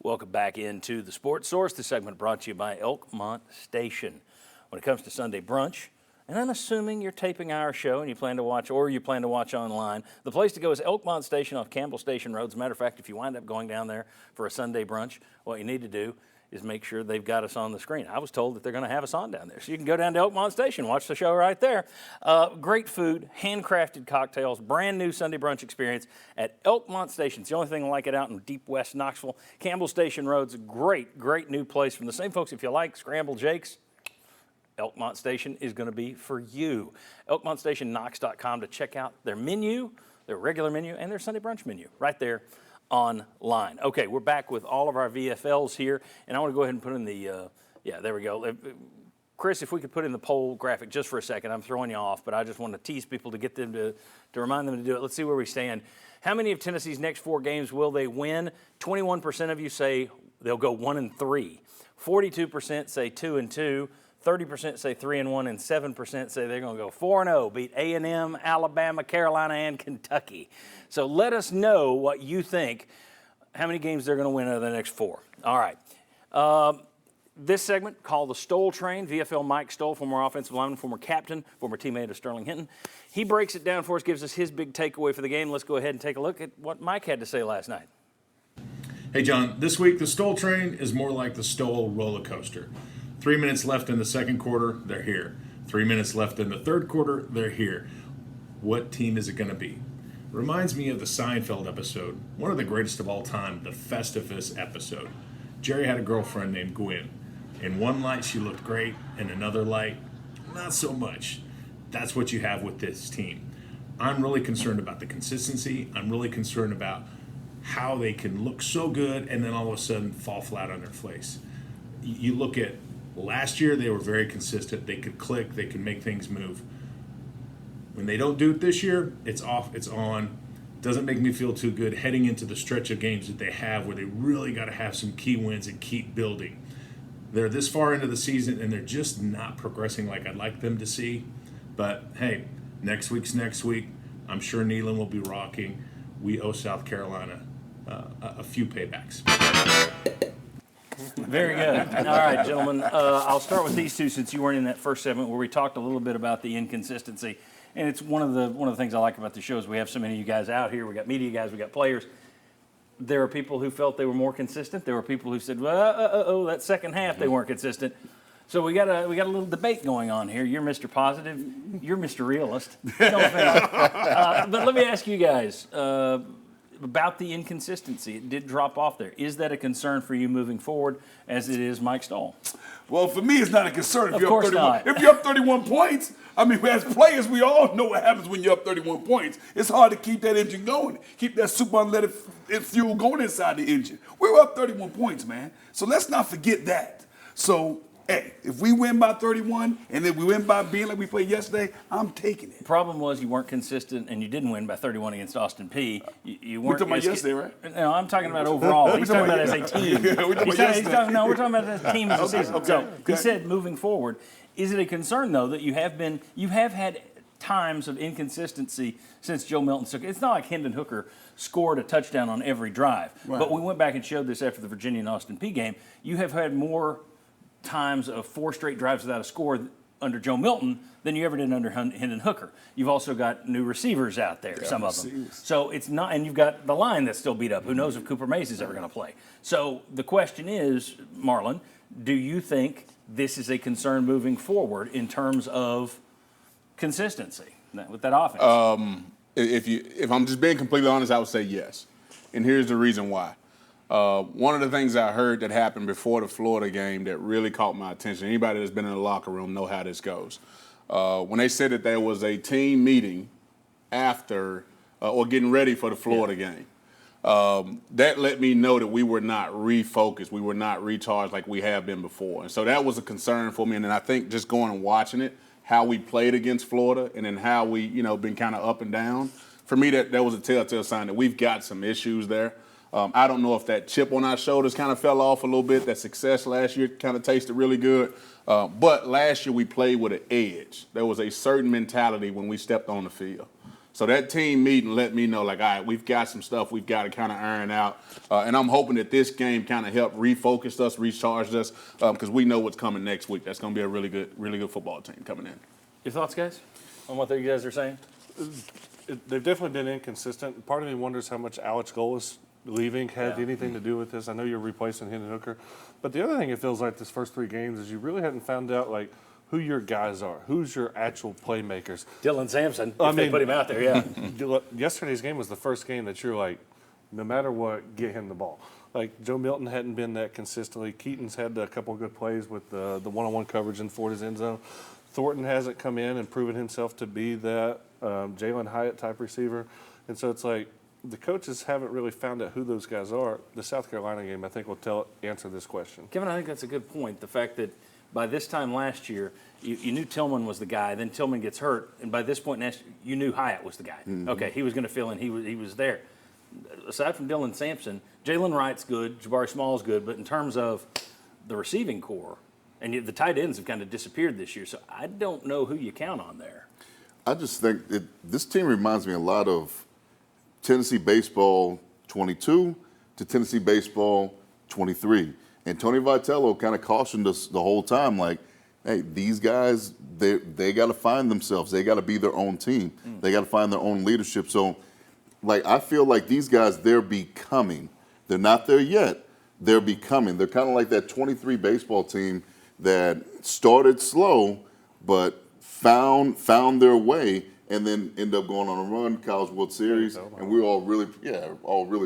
Welcome back into the Sports Source. This segment brought to you by Elkmont Station. When it comes to Sunday brunch, and I'm assuming you're taping our show and you plan to watch online, the place to go is Elkmont Station off Campbell Station Road. As a matter of fact, if you wind up going down there for a Sunday brunch, what you need to do is make sure they've got us on the screen. I was told that they're going to have us on down there. So you can go down to Elkmont Station, watch the show right there. Great food, handcrafted cocktails, brand new Sunday brunch experience at Elkmont Station. It's the only thing like it out in deep West Knoxville. Campbell Station Road's a great, great new place from the same folks. If you like Scrambled Jakes, Elkmont Station is going to be for you. ElkmontStationKnox.com to check out their menu, their regular menu, and their Sunday brunch menu right there online. Okay, we're back with all of our VFLs here, and I want to go ahead and put in the, there we go. Chris, if we could put in the poll graphic just for a second. I'm throwing you off, but I just want to tease people to get them to remind them to do it. Let's see where we stand. How many of Tennessee's next 4 games will they win? 21% of you say they'll go 1-3. 42% say 2-2. 30% say 3-1, and 7% say they're going to go 4-0, beat A&M, Alabama, Carolina, and Kentucky. So let us know what you think, how many games they're going to win out of the next 4. All right. This segment called the Stowell Train, VFL Mike Stowell, former offensive lineman, former captain, former teammate of Sterling Henton. He breaks it down for us, gives us his big takeaway for the game. Let's go ahead and take a look at what Mike had to say last night. Hey, John, this week the Stowell Train is more like the Stowell roller coaster. 3 minutes left in the second quarter, they're here. 3 minutes left in the third quarter, they're here. What team is it going to be? Reminds me of the Seinfeld episode, one of the greatest of all time, the Festivus episode. Jerry had a girlfriend named Gwen. In one light, she looked great. In another light, not so much. That's what you have with this team. I'm really concerned about the consistency. I'm really concerned about how they can look so good and then all of a sudden fall flat on their face. You look at last year, they were very consistent. They could click. They could make things move. When they don't do it this year, it's off, it's on. Doesn't make me feel too good heading into the stretch of games that they have where they really got to have some key wins and keep building. They're this far into the season, and they're just not progressing like I'd like them to see. But, hey, next week's next week. I'm sure Neyland will be rocking. We owe South Carolina a few paybacks. Very good. All right, gentlemen. I'll start with these two since you weren't in that first segment where we talked a little bit about the inconsistency. And it's one of the things I like about the show is we have so many of you guys out here. We got media guys, we got players. There are people who felt they were more consistent. There were people who said, well, that second half they weren't consistent. So we got a little debate going on here. You're Mr. Positive. You're Mr. Realist. No offense. But let me ask you guys about the inconsistency. It did drop off there. Is that a concern for you moving forward as it is Mike Stowell? Well, for me, it's not a concern. Of course not. If you're up 31 points, I mean, as players, we all know what happens when you're up 31 points. It's hard to keep that engine going, keep that super unleaded fuel going inside the engine. We were up 31 points, man. So let's not forget that. So, hey, if we win by 31 and then we win by being like we played yesterday, I'm taking it. Problem was you weren't consistent and you didn't win by 31 against Austin Peay. You weren't. We're talking about yesterday, right? No, I'm talking about overall. He's talking about as a team. We're talking about yesterday. No, we're talking about as a team as a season. Okay. So he said moving forward, is it a concern though that you have had times of inconsistency since Joe Milton took it? It's not like Hendon Hooker scored a touchdown on every drive. Right. But we went back and showed this after the Virginia and Austin Peay game. You have had more times of 4 straight drives without a score under Joe Milton than you ever did under Hendon Hooker. You've also got new receivers out there, some of them. So it's not, and you've got the line that's still beat up. Who knows if Cooper Mays is ever going to play? So the question is, Marlon, do you think this is a concern moving forward in terms of consistency with that offense? If I'm just being completely honest, I would say yes. And here's the reason why. One of the things I heard that happened before the Florida game that really caught my attention, anybody that's been in the locker room know how this goes. When they said that there was a team meeting after or getting ready for the Florida game, that let me know that we were not refocused. We were not recharged like we have been before. And so that was a concern for me. And then I think just going and watching it, how we played against Florida and then how we, been kind of up and down, for me that was a telltale sign that we've got some issues there. I don't know if that chip on our shoulders kind of fell off a little bit. That success last year kind of tasted really good. But last year we played with an edge. There was a certain mentality when we stepped on the field. So that team meeting let me know, like, all right, we've got some stuff we've got to kind of iron out. And I'm hoping that this game kind of helped refocus us, recharge us, because we know what's coming next week. That's going to be a really good football team coming in. Your thoughts, guys, on what you guys are saying? They've definitely been inconsistent. Part of me wonders how much Alex Golis leaving had anything to do with this. I know you're replacing Henton Hooker. But the other thing it feels like this first 3 games is you really hadn't found out, like, who your guys are, who's your actual playmakers. Dylan Sampson, they put him out there, yeah. Yesterday's game was the first game that you're like, no matter what, get him the ball. Like, Joe Milton hadn't been that consistently. Keaton's had a couple of good plays with the one-on-one coverage in Florida's end zone. Thornton hasn't come in and proven himself to be that Jalen Hyatt type receiver. And so it's like the coaches haven't really found out who those guys are. The South Carolina game, I think, will answer this question. Kevin, I think that's a good point. The fact that by this time last year, you knew Tillman was the guy. Then Tillman gets hurt, and by this point, you knew Hyatt was the guy. Mm-hmm. Okay, he was going to fill in. He was there. Aside from Dylan Sampson, Jalen Wright's good, Jabari Small's good, but in terms of the receiving core, and the tight ends have kind of disappeared this year, so I don't know who you count on there. I just think this team reminds me a lot of Tennessee baseball 22 to Tennessee baseball 23. And Tony Vitello kind of cautioned us the whole time, like, hey, these guys, they got to find themselves. They got to be their own team. They got to find their own leadership. So, like, I feel like these guys, they're becoming. They're not there yet. They're becoming. They're kind of like that 23 baseball team that started slow but found their way and then end up going on a run, College World Series, and we're all really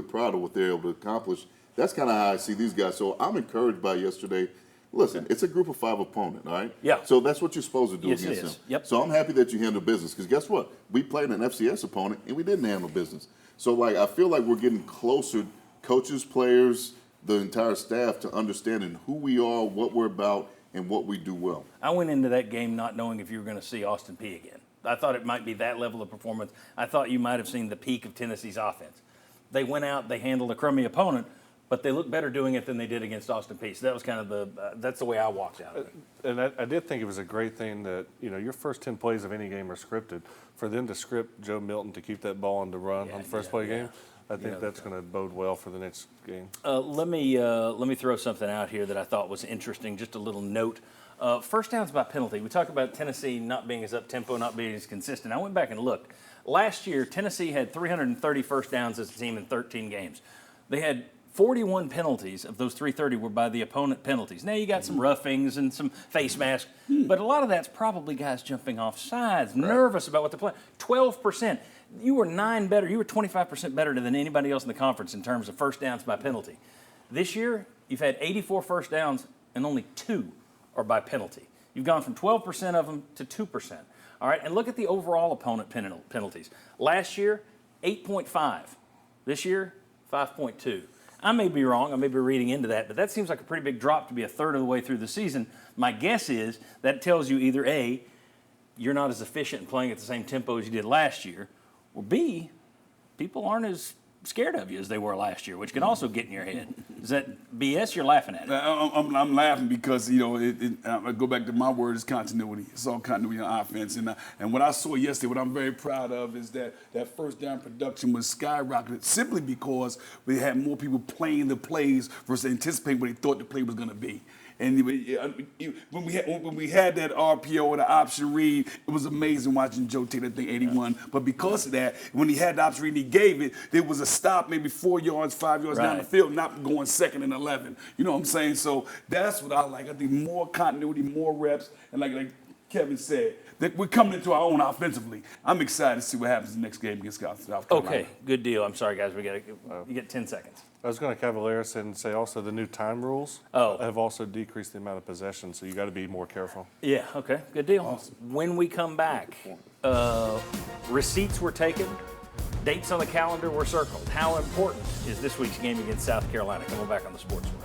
proud of what they're able to accomplish. That's kind of how I see these guys. So I'm encouraged by yesterday. Listen, it's a group of 5 opponent, all right? Yeah. So that's what you're supposed to do Yes, against it is. them. Yep. So I'm happy that you handle business because guess what? We played an FCS opponent and we didn't handle business. So, like, I feel like we're getting closer, coaches, players, the entire staff, to understanding who we are, what we're about, and what we do well. I went into that game not knowing if you were going to see Austin Peay again. I thought it might be that level of performance. I thought you might have seen the peak of Tennessee's offense. They went out, they handled a crummy opponent, but they looked better doing it than they did against Austin Peay. So that was kind of that's the way I walked out of it. And I did think it was a great thing that, your first 10 plays of any game are scripted. For them to script Joe Milton to keep that ball on the run on the first play game, I think that's going to bode well for the next game. Let me throw something out here that I thought was interesting, just a little note. First downs by penalty. We talk about Tennessee not being as up-tempo, not being as consistent. I went back and looked. Last year, Tennessee had 330 first downs as a team in 13 games. They had 41 penalties. Of those 330 were by the opponent penalties. Now you got some roughings and some face masks, but a lot of that's probably guys jumping off sides, nervous about what they're playing. 12%. You were 9 better. You were 25% better than anybody else in the conference in terms of first downs by penalty. This year, you've had 84 first downs and only 2 are by penalty. You've gone from 12% of them to 2%. All right, and look at the overall opponent penalties. Last year, 8.5. This year, 5.2. I may be wrong. I may be reading into that, but that seems like a pretty big drop to be a third of the way through the season. My guess is that tells you either A, you're not as efficient in playing at the same tempo as you did last year, or B, people aren't as scared of you as they were last year, which can also get in your head. Is that BS? You're laughing at it. I'm laughing because, I go back to my word is continuity. It's all continuity on offense. And what I saw yesterday, what I'm very proud of is that first down production was skyrocketed simply because we had more people playing the plays versus anticipating what they thought the play was going to be. And when we had that RPO or the option read, it was amazing watching Joe take that thing 81. But because of that, when he had the option read and he gave it, there was a stop maybe 4 yards, 5 yards down the field, not going 2nd and 11. You know what I'm saying? So that's what I like. I think more continuity, more reps, and like Kevin said, that we're coming into our own offensively. I'm excited to see what happens in the next game against South Carolina. Okay, good deal. I'm sorry, guys. You get 10 seconds. I was going to Cavaliers and say also the new time rules have also decreased the amount of possession, so you got to be more careful. Yeah, okay, good deal. Awesome. When we come back, receipts were taken, dates on the calendar were circled. How important is this week's game against South Carolina? Coming back on the Sports Source.